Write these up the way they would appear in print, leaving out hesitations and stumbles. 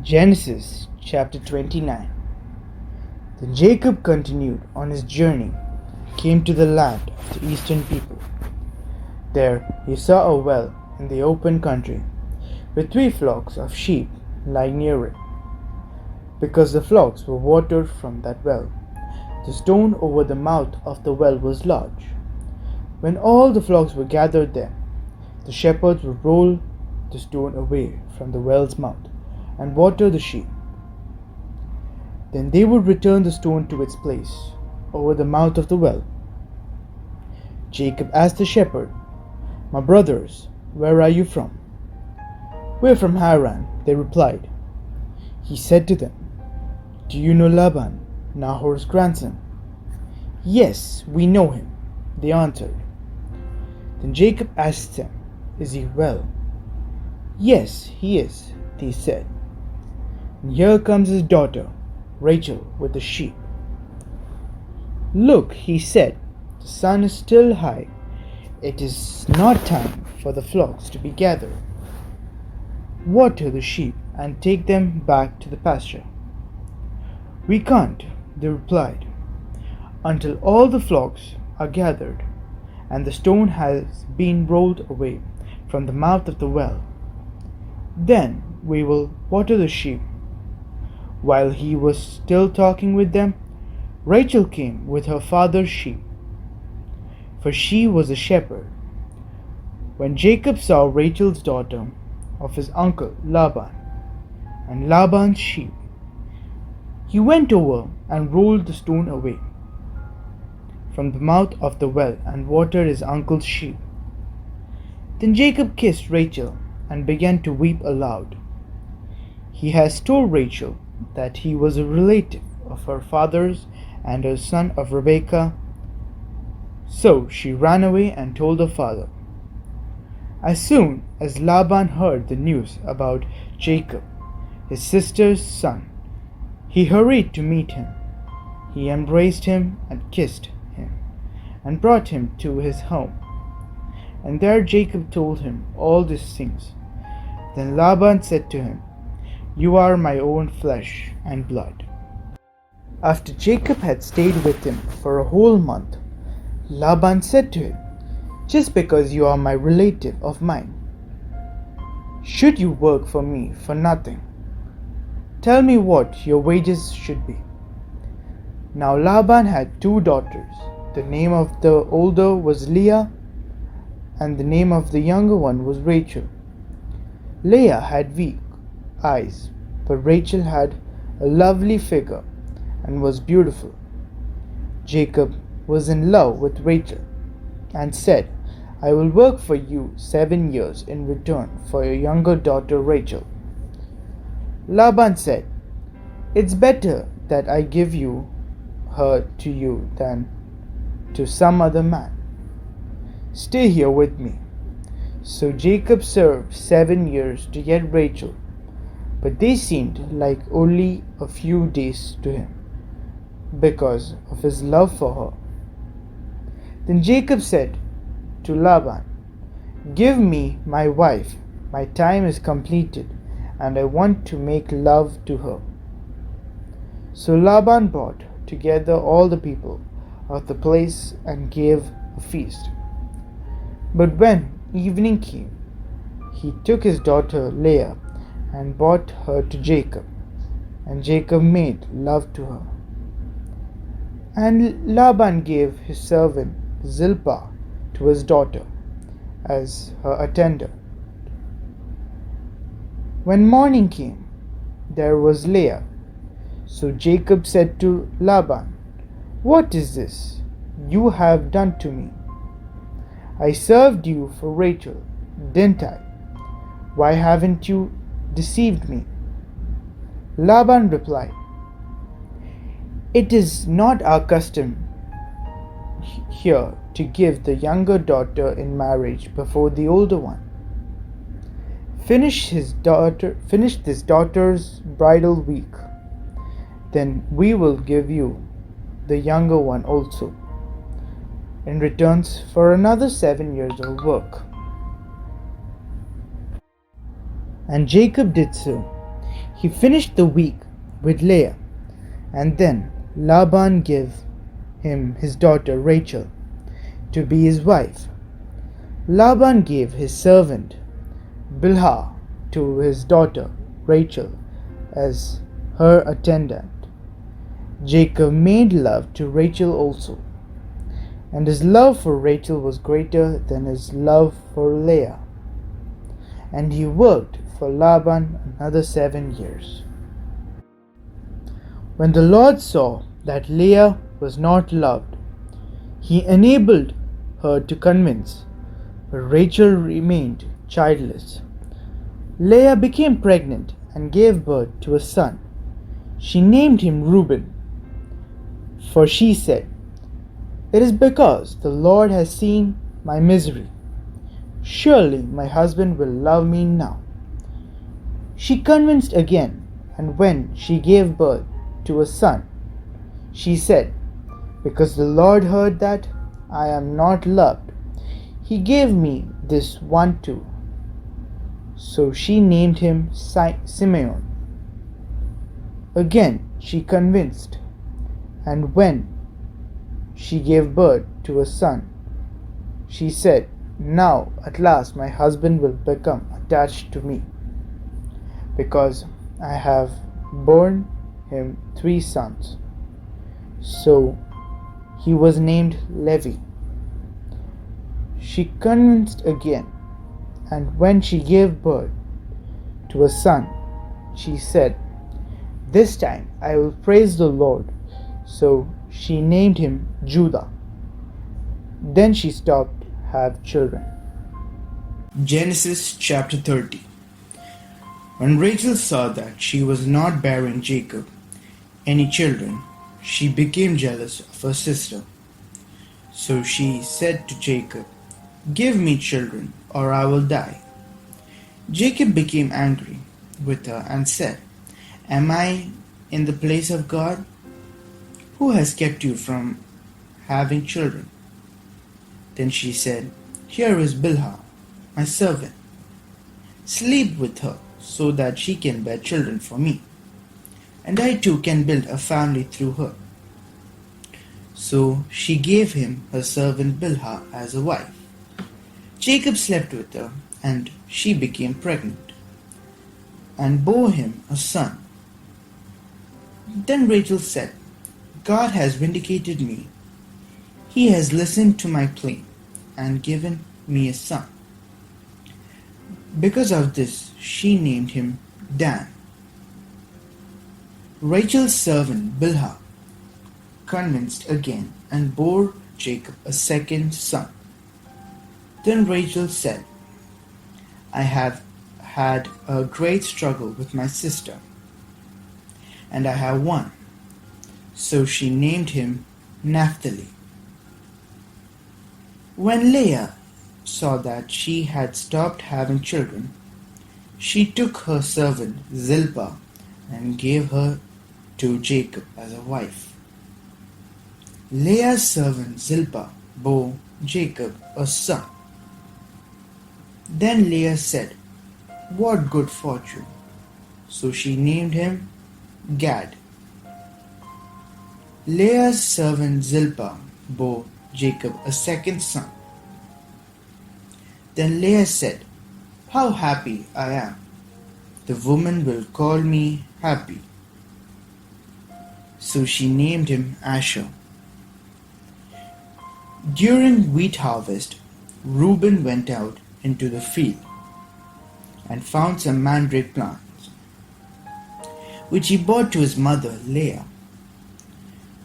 Genesis chapter 29. Then Jacob continued on his journey and came to the land of the eastern people. There he saw a well in the open country, with 3 flocks of sheep lying near it. Because the flocks were watered from that well, the stone over the mouth of the well was large. When all the flocks were gathered there, the shepherds would roll the stone away from the well's mouth and water the sheep. Then they would return the stone to its place over the mouth of the well. Jacob asked the shepherd, "My brothers, where are you from?" "We're from Haran," they replied. He said to them, "Do you know Laban, Nahor's grandson?" "Yes, we know him," they answered. Then Jacob asked them, "Is he well?" "Yes, he is," they said. "And here comes his daughter, Rachel, with the sheep." "Look," he said, "the sun is still high. It is not time for the flocks to be gathered. Water the sheep and take them back to the pasture." "We can't," they replied, "until all the flocks are gathered and the stone has been rolled away from the mouth of the well. Then we will water the sheep." While he was still talking with them, Rachel came with her father's sheep, for she was a shepherd. When Jacob saw Rachel's daughter of his uncle Laban and Laban's sheep, he went over and rolled the stone away from the mouth of the well and watered his uncle's sheep. Then Jacob kissed Rachel and began to weep aloud. He has told Rachel that he was a relative of her father's and a son of Rebekah. So she ran away and told her father. As soon as Laban heard the news about Jacob, his sister's son, he hurried to meet him. He embraced him and kissed him and brought him to his home. And there Jacob told him all these things. Then Laban said to him, "You are my own flesh and blood." After Jacob had stayed with him for a whole month, Laban said to him, "Just because you are my relative of mine, should you work for me for nothing? Tell me what your wages should be." Now Laban had 2 daughters. The name of the older was Leah, and the name of the younger one was Rachel. Leah had weak eyes, but Rachel had a lovely figure and was beautiful. Jacob was in love with Rachel and said, "I will work for you 7 years in return for your younger daughter Rachel." Laban said, "It's better that I give her to you than to some other man. Stay here with me." So Jacob served 7 years to get Rachel, but they seemed like only a few days to him because of his love for her. Then Jacob said to Laban, "Give me my wife. My time is completed, and I want to make love to her." So Laban brought together all the people of the place and gave a feast. But when evening came, he took his daughter Leah and brought her to Jacob, and Jacob made love to her. And Laban gave his servant Zilpah to his daughter as her attendant. When morning came, there was Leah. So Jacob said to Laban, "What is this you have done to me? I served you for Rachel, didn't I? Why haven't you deceived me?" Laban replied, "It is not our custom here to give the younger daughter in marriage before the older one. Finish this daughter's bridal week, then we will give you the younger one also, in returns for another 7 years of work." And Jacob did so. He finished the week with Leah, and then Laban gave him his daughter Rachel to be his wife. Laban gave his servant Bilhah to his daughter Rachel as her attendant. Jacob made love to Rachel also, and his love for Rachel was greater than his love for Leah. And he worked for Laban another 7 years. When the Lord saw that Leah was not loved, he enabled her to convince, but Rachel remained childless. Leah became pregnant and gave birth to a son. She named him Reuben, for she said, "It is because the Lord has seen my misery. Surely my husband will love me now." She convinced again, and when she gave birth to a son, she said, "Because the Lord heard that I am not loved, he gave me this one too." So she named him Simeon. Again she convinced, and when she gave birth to a son, she said, "Now at last my husband will become attached to me, because I have borne him 3 sons." So he was named Levi. She convinced again, and when she gave birth to a son, she said, "This time I will praise the Lord." So she named him Judah. Then she stopped having children. Genesis chapter 30. When Rachel saw that she was not bearing Jacob any children, she became jealous of her sister. So she said to Jacob, "Give me children, or I will die." Jacob became angry with her and said, "Am I in the place of God? Who has kept you from having children?" Then she said, "Here is Bilhah, my servant. Sleep with her, so that she can bear children for me, and I too can build a family through her." So she gave him her servant Bilhah as a wife. Jacob slept with her, and she became pregnant, and bore him a son. Then Rachel said, "God has vindicated me. He has listened to my plea and given me a son." Because of this, she named him Dan. Rachel's servant Bilhah convinced again and bore Jacob a second son. Then Rachel said, "I have had a great struggle with my sister, and I have won." So she named him Naphtali. When Leah saw that she had stopped having children, she took her servant Zilpah and gave her to Jacob as a wife. Leah's servant Zilpah bore Jacob a son. Then Leah said, "What good fortune!" So she named him Gad. Leah's servant Zilpah bore Jacob a second son. Then Leah said, "How happy I am! The woman will call me happy." So she named him Asher. During wheat harvest, Reuben went out into the field and found some mandrake plants, which he brought to his mother Leah.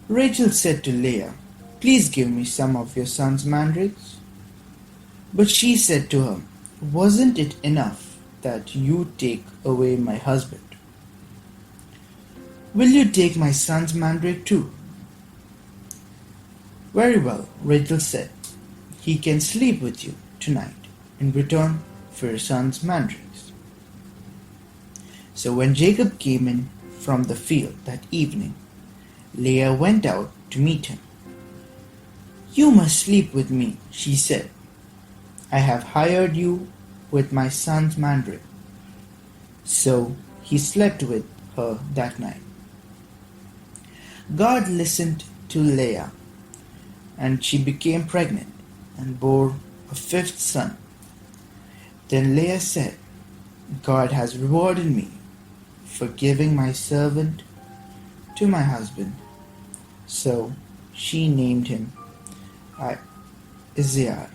Rachel said to Leah, "Please give me some of your son's mandrakes." But she said to her, "Wasn't it enough that you take away my husband? Will you take my son's mandrake too?" "Very well," Rachel said, "he can sleep with you tonight in return for your son's mandrakes." So when Jacob came in from the field that evening, Leah went out to meet him. "You must sleep with me," she said. "I have hired you with my son's mandrake." So he slept with her that night. God listened to Leah, and she became pregnant and bore a fifth son. Then Leah said, God has rewarded me for giving my servant to my husband. So she named him Isaiah.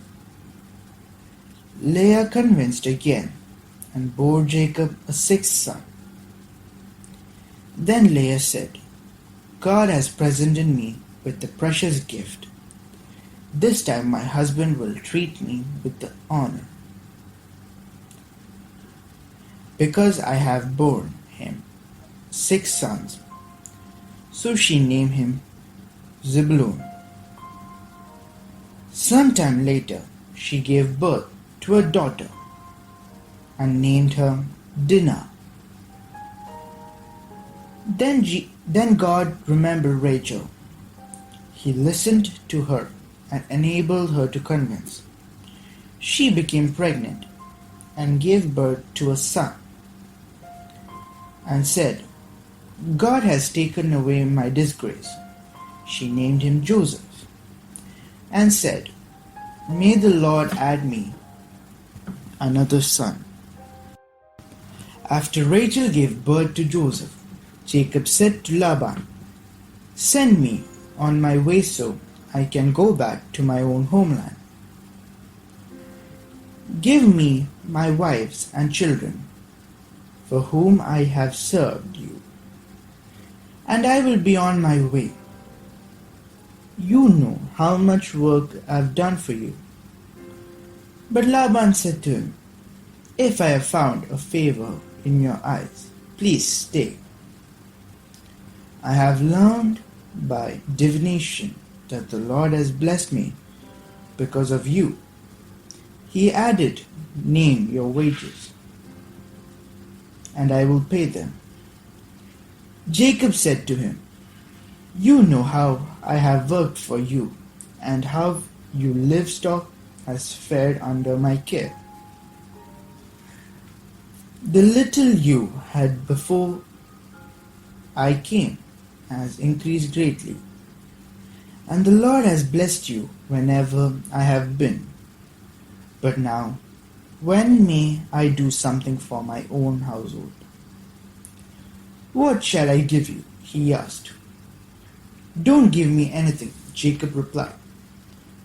Leah convinced again and bore Jacob a sixth son. Then Leah said, God has presented me with the precious gift. This time my husband will treat me with the honor, because I have borne him six sons. So she named him Zebulun. Sometime later she gave birth to a daughter and named her Dinah. Then God remembered Rachel. He listened to her and enabled her to convince. She became pregnant and gave birth to a son and said, God has taken away my disgrace. She named him Joseph and said, May the Lord add me another son. After Rachel gave birth to Joseph, Jacob said to Laban, Send me on my way so I can go back to my own homeland. Give me my wives and children, for whom I have served you, and I will be on my way. You know how much work I have done for you. But Laban said to him, If I have found a favor in your eyes, please stay. I have learned by divination that the Lord has blessed me because of you. He added, Name your wages, and I will pay them. Jacob said to him, You know how I have worked for you, and how your livestock has fared under my care. The little you had before I came has increased greatly, and the Lord has blessed you whenever I have been. But now, when may I do something for my own household? What shall I give you? He asked. Don't give me anything, Jacob replied.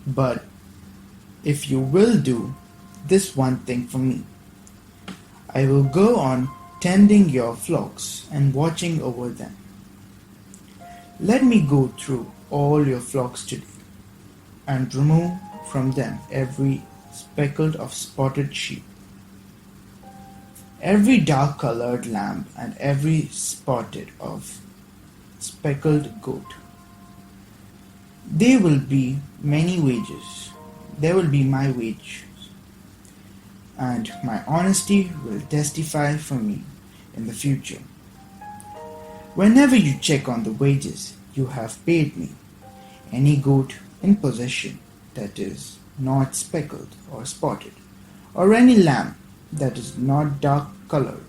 But if you will do this one thing for me, I will go on tending your flocks and watching over them. Let me go through all your flocks today and remove from them every speckled or spotted sheep, every dark-colored lamb, and every spotted or speckled goat. There will be many wages. There will be my wages, and my honesty will testify for me in the future. Whenever you check on the wages you have paid me, any goat in possession that is not speckled or spotted, or any lamb that is not dark-colored,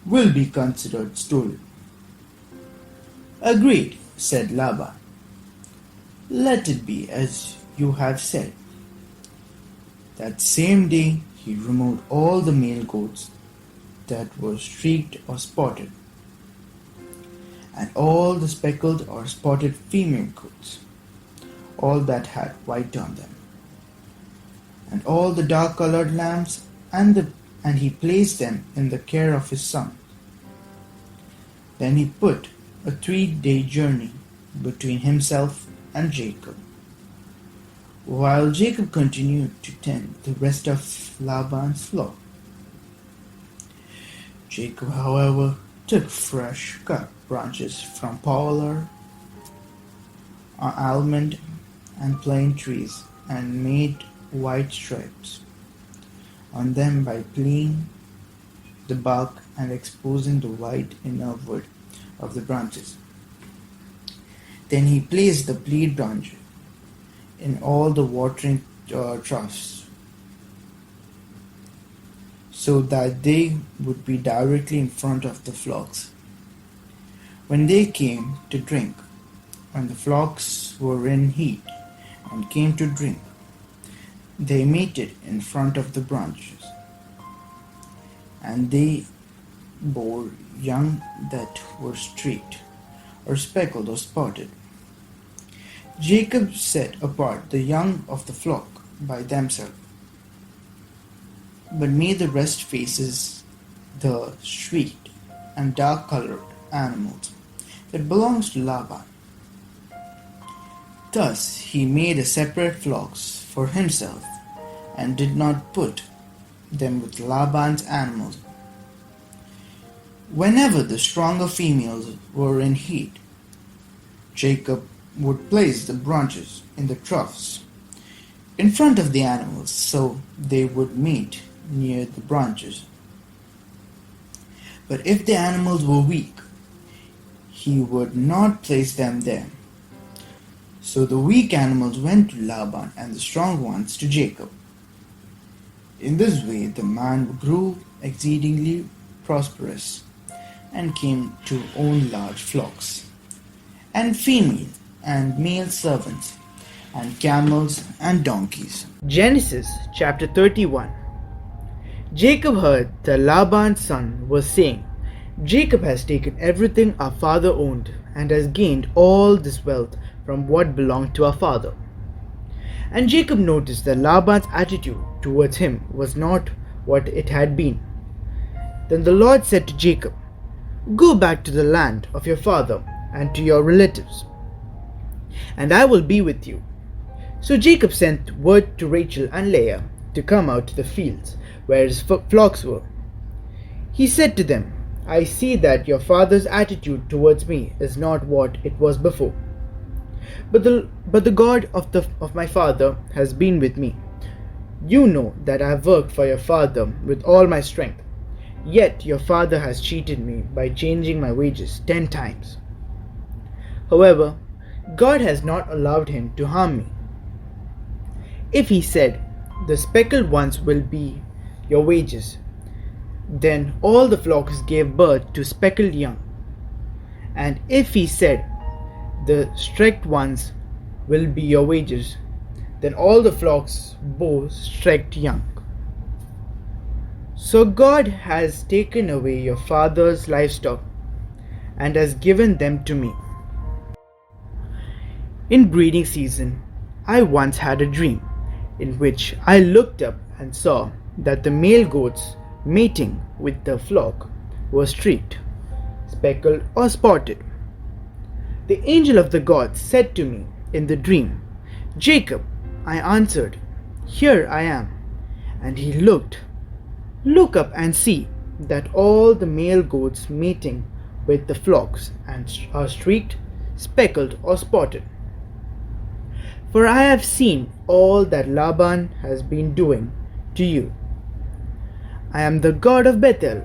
will be considered stolen. Agreed, said Laban. Let it be as you have said. That same day he removed all the male goats that were streaked or spotted, and all the speckled or spotted female goats, all that had white on them, and all the dark-colored lambs, and he placed them in the care of his son. Then he put a 3-day journey between himself and Jacob, while Jacob continued to tend the rest of Laban's flock. Jacob, however, took fresh cut branches from poplar, almond, and plane trees and made white stripes on them by peeling the bark and exposing the white inner wood of the branches. Then he placed the pleat branch in all the watering troughs, so that they would be directly in front of the flocks. When they came to drink, when the flocks were in heat and came to drink, they mated in front of the branches, and they bore young that were streaked, or speckled, or spotted. Jacob set apart the young of the flock by themselves, but made the rest faces the streaked and dark-colored animals that belongs to Laban. Thus he made a separate flocks for himself, and did not put them with Laban's animals. Whenever the stronger females were in heat, Jacob would place the branches in the troughs in front of the animals, so they would mate near the branches. But if the animals were weak, he would not place them there. So the weak animals went to Laban, and the strong ones to Jacob. In this way the man grew exceedingly prosperous, and came to own large flocks, and female and male servants, and camels and donkeys. Genesis chapter 31. Jacob heard that Laban's son was saying, Jacob has taken everything our father owned, and has gained all this wealth from what belonged to our father. And Jacob noticed that Laban's attitude towards him was not what it had been. Then the Lord said to Jacob, Go back to the land of your father and to your relatives, and I will be with you. So Jacob sent word to Rachel and Leah to come out to the fields where his flocks were. He said to them, I see that your father's attitude towards me is not what it was before. But the God of my father has been with me. You know that I have worked for your father with all my strength. Yet your father has cheated me by changing my wages 10 times. However, God has not allowed him to harm me. If he said, The speckled ones will be your wages, then all the flocks gave birth to speckled young. And if he said, The streaked ones will be your wages, then all the flocks bore streaked young. So God has taken away your father's livestock, and has given them to me. In breeding season, I once had a dream, in which I looked up and saw that the male goats mating with the flock were streaked, speckled, or spotted. The angel of the gods said to me in the dream, Jacob. I answered, Here I am. And he look up and see that all the male goats mating with the flocks and are streaked, speckled, or spotted. For I have seen all that Laban has been doing to you. I am the God of Bethel,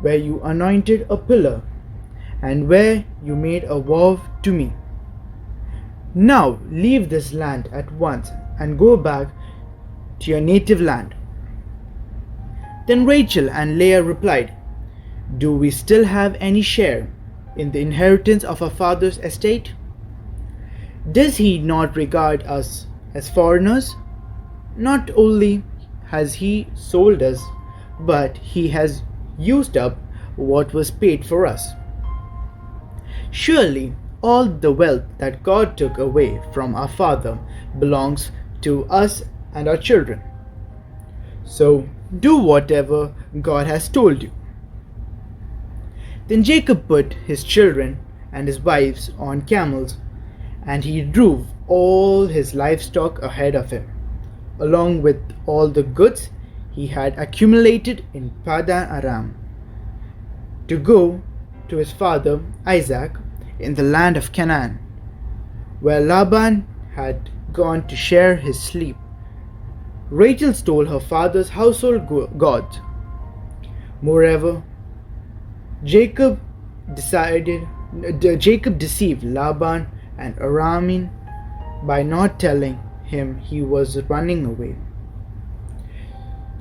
where you anointed a pillar, and where you made a vow to me. Now leave this land at once, and go back to your native land. Then Rachel and Leah replied, Do we still have any share in the inheritance of our father's estate? Does he not regard us as foreigners? Not only has he sold us, but he has used up what was paid for us. Surely all the wealth that God took away from our father belongs to us and our children. So do whatever God has told you. Then Jacob put his children and his wives on camels, and he drove all his livestock ahead of him, along with all the goods he had accumulated in Padan Aram, to go to his father Isaac in the land of Canaan, where Laban had gone to share his sleep. Rachel stole her father's household gods. Moreover, Jacob deceived Laban and Aramin by not telling him he was running away.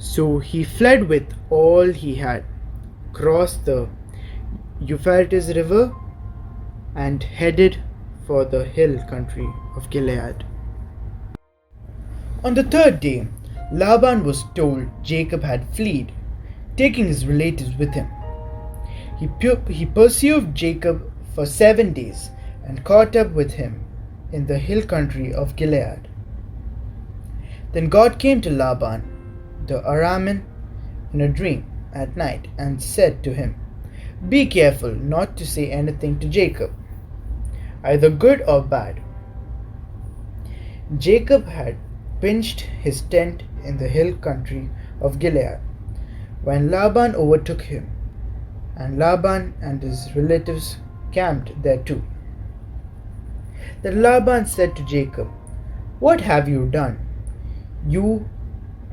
So he fled with all he had, crossed the Euphrates River, and headed for the hill country of Gilead. On the third day, Laban was told Jacob had fled, taking his relatives with him. He pursued Jacob for 7 days and caught up with him in the hill country of Gilead. Then God came to Laban, the Aramean, in a dream at night and said to him, "Be careful not to say anything to Jacob, either good or bad." Jacob had pitched his tent in the hill country of Gilead when Laban overtook him, and Laban and his relatives camped there too. Then Laban said to Jacob, "What have you done?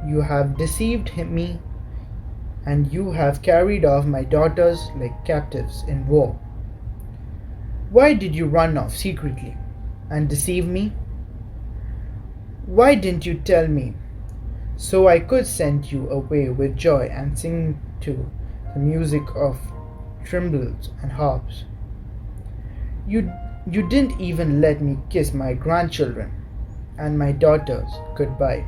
You have deceived me, and you have carried off my daughters like captives in war. Why did you run off secretly and deceive me? Why didn't you tell me, so I could send you away with joy and sing to the music of timbrels and harps? You didn't even let me kiss my grandchildren and my daughters goodbye.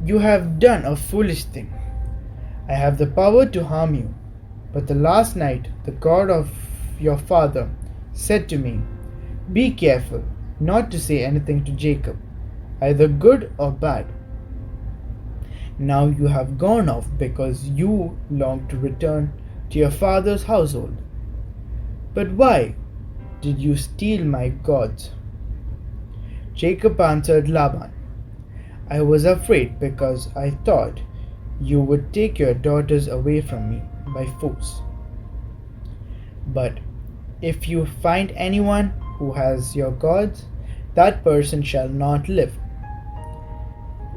You have done a foolish thing. I have the power to harm you, but the last night the God of your father said to me, 'Be careful not to say anything to Jacob, either good or bad.' Now you have gone off because you long to return to your father's household. But why did you steal my gods?" Jacob answered Laban, "I was afraid because I thought you would take your daughters away from me by force. But if you find anyone who has your gods, that person shall not live.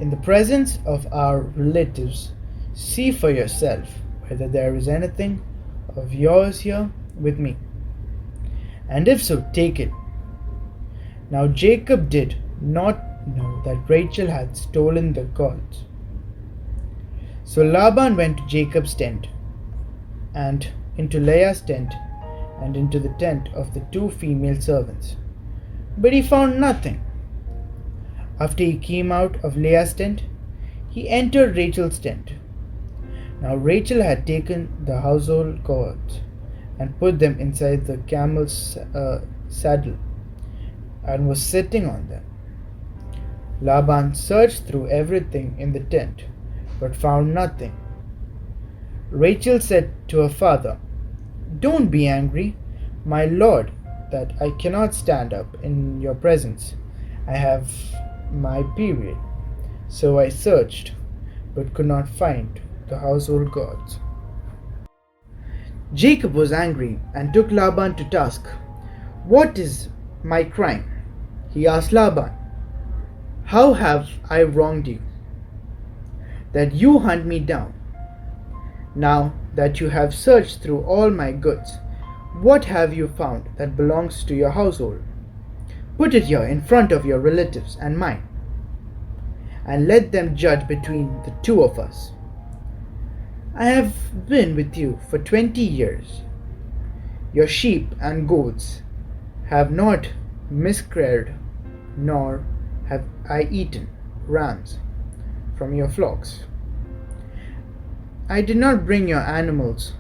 In the presence of our relatives, see for yourself whether there is anything of yours here with me, and if so, take it." Now Jacob did not know that Rachel had stolen the gods. So Laban went to Jacob's tent, and into Leah's tent, and into the tent of the two female servants, but he found nothing. After he came out of Leah's tent, he entered Rachel's tent. Now Rachel had taken the household gods and put them inside the camel's saddle, and was sitting on them. Laban searched through everything in the tent, but found nothing. Rachel said to her father, "Don't be angry, my lord, that I cannot stand up in your presence. I have my period." So I searched, but could not find the household gods. Jacob was angry and took Laban to task. "What is my crime?" he asked Laban. "How have I wronged you, that you hunt me down? Now that you have searched through all my goods, what have you found that belongs to your household? Put it here in front of your relatives and mine, and let them judge between the two of us. I have been with you for 20 years. Your sheep and goats have not miscarried, nor have I eaten rams from your flocks. I did not bring your animals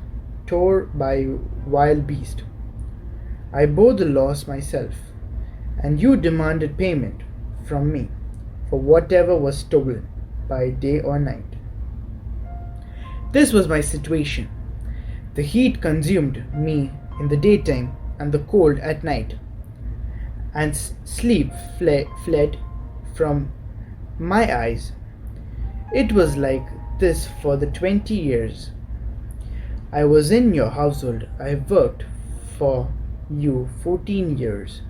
torn by wild beasts. I bore the loss myself, and you demanded payment from me for whatever was stolen by day or night. This was my situation. The heat consumed me in the daytime and the cold at night, and sleep fled from my eyes. It was like this for the 20 years I was in your household. I worked for you 14 years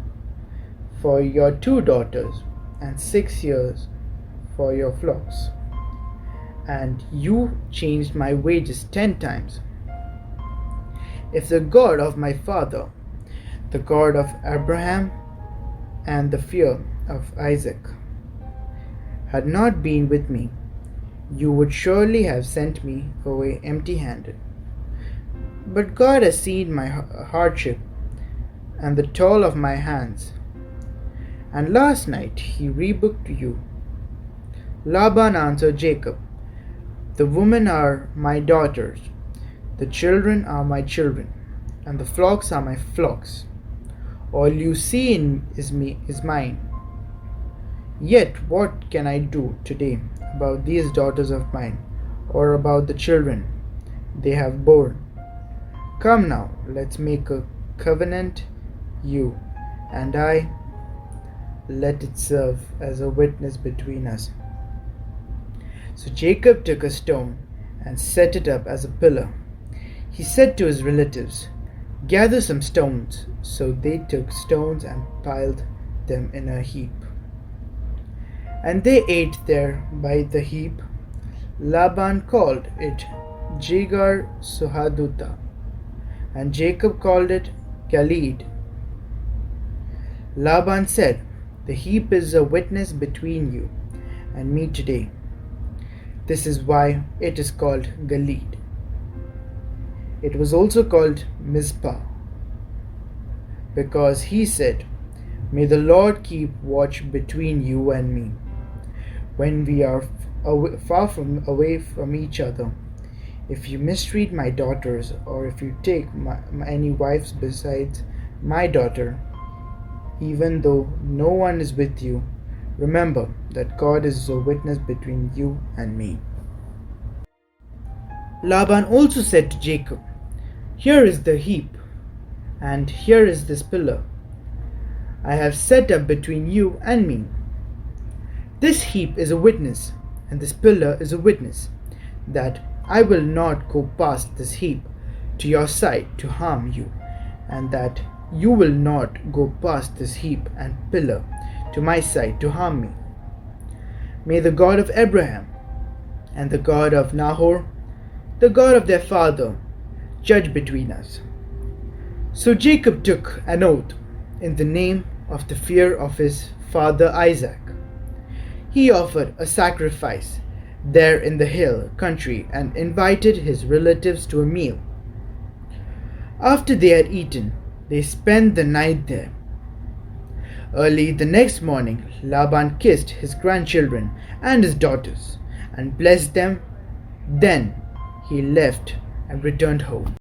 for your 2 daughters and 6 years for your flocks, and you changed my wages 10 times. If the God of my father, the God of Abraham and the fear of Isaac, had not been with me, you would surely have sent me away empty handed. But God has seen my hardship and the toil of my hands, and last night he rebuked you. Laban answered Jacob, the women are my daughters, the children are my children, and the flocks are my flocks. All you see is mine. Yet what can I do today about these daughters of mine, or about the children they have borne? Come now, let's make a covenant, you and I. Let it serve as a witness between us. So Jacob took a stone and set it up as a pillar. He said to his relatives, gather some stones. So they took stones and piled them in a heap. And they ate there by the heap. Laban called it Jegar Suhaduta, and Jacob called it Galeed. Laban said, the heap is a witness between you and me today. This is why it is called Galeed. It was also called Mizpah, because he said, may the Lord keep watch between you and me, when we are far away from each other. If you mistreat my daughters, or if you take any wives besides my daughter, even though no one is with you, remember that God is a witness between you and me. Laban also said to Jacob, here is the heap, and here is this pillar I have set up between you and me. This heap is a witness, and this pillar is a witness, that I will not go past this heap to your side to harm you, and that you will not go past this heap and pillar to my side to harm me. May the God of Abraham and the God of Nahor, the God of their father, judge between us. So Jacob took an oath in the name of the fear of his father Isaac. He offered a sacrifice there in the hill country and invited his relatives to a meal. After they had eaten, they spent the night there. Early the next morning, Laban kissed his grandchildren and his daughters and blessed them. Then he left and returned home.